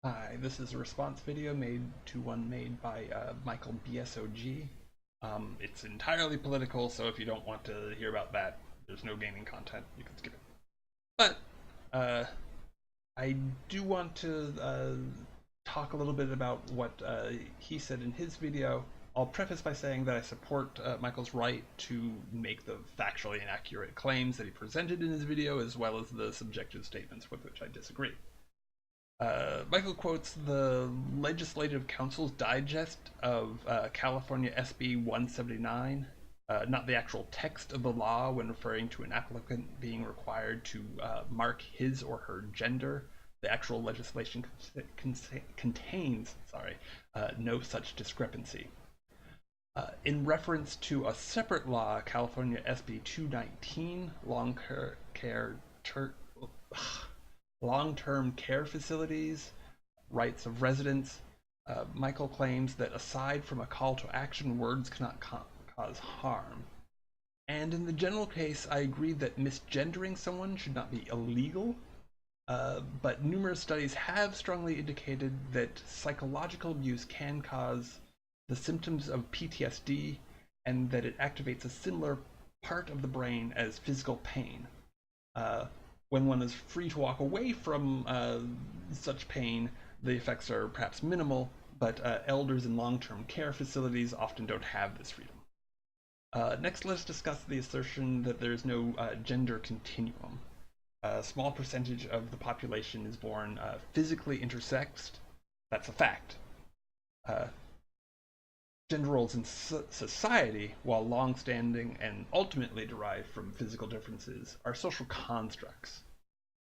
Hi, this is a response video made to one made by Michael BSOG. It's entirely political, so if you don't want to hear about that, there's no gaming content, you can skip it. But I do want to talk a little bit about what he said in his video. I'll preface by saying that I support Michael's right to make the factually inaccurate claims that he presented in his video, as well as the subjective statements with which I disagree. Michael quotes the Legislative Council's digest of California SB 179, not the actual text of the law when referring to an applicant being required to mark his or her gender. The actual legislation contains no such discrepancy. In reference to a separate law, California SB 219, long-term care facilities, rights of residents, Michael claims that aside from a call to action, words cannot cause harm. And in the general case, I agree that misgendering someone should not be illegal, but numerous studies have strongly indicated that psychological abuse can cause the symptoms of PTSD and that it activates a similar part of the brain as physical pain. When one is free to walk away from such pain, the effects are perhaps minimal, but elders in long-term care facilities often don't have this freedom. Next, let's discuss the assertion that there's no gender continuum. A small percentage of the population is born physically intersexed. That's a fact. Gender roles in society, while long-standing and ultimately derived from physical differences, are social constructs.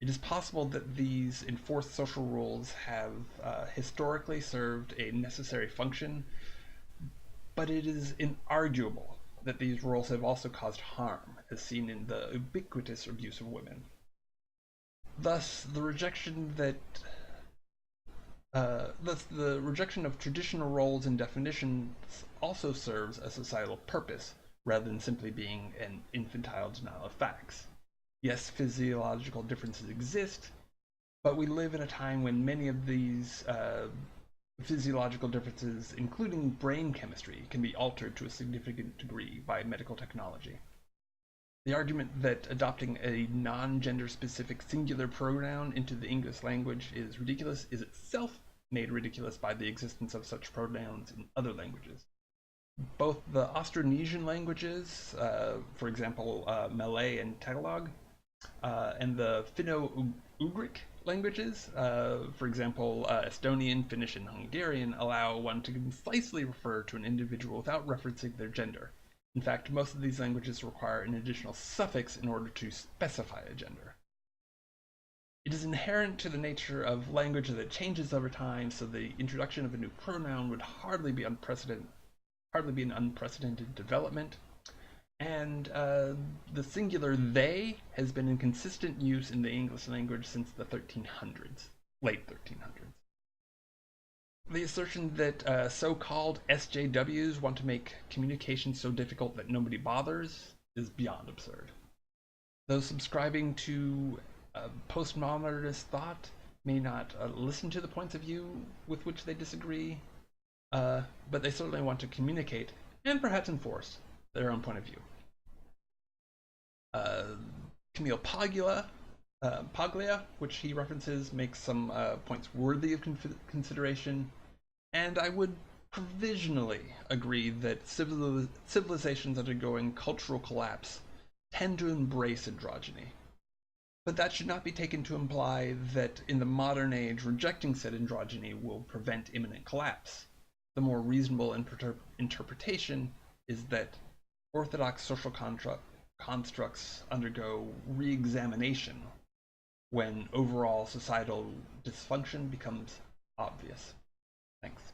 It is possible that these enforced social rules have historically served a necessary function, but it is inarguable that these roles have also caused harm, as seen in the ubiquitous abuse of women. Thus, the rejection of traditional roles and definitions also serves a societal purpose, rather than simply being an infantile denial of facts. Yes, physiological differences exist, but we live in a time when many of these physiological differences, including brain chemistry, can be altered to a significant degree by medical technology. The argument that adopting a non-gender specific singular pronoun into the English language is ridiculous is itself made ridiculous by the existence of such pronouns in other languages. Both the Austronesian languages, for example, Malay and Tagalog, and the Finno-Ugric languages, for example, Estonian, Finnish, and Hungarian, allow one to concisely refer to an individual without referencing their gender. In fact, most of these languages require an additional suffix in order to specify a gender. It is inherent to the nature of language that it changes over time, so the introduction of a new pronoun would hardly be an unprecedented development. And the singular they has been in consistent use in the English language since the 1300s, late 1300s. The assertion that so-called SJWs want to make communication so difficult that nobody bothers is beyond absurd. Those subscribing to postmodernist thought may not listen to the points of view with which they disagree, but they certainly want to communicate and perhaps enforce their own point of view. Camille Paglia, which he references, makes some points worthy of consideration, and I would provisionally agree that civilizations undergoing cultural collapse tend to embrace androgyny. But that should not be taken to imply that in the modern age rejecting said androgyny will prevent imminent collapse. The more reasonable interpretation is that orthodox social constructs undergo re-examination when overall societal dysfunction becomes obvious. Thanks.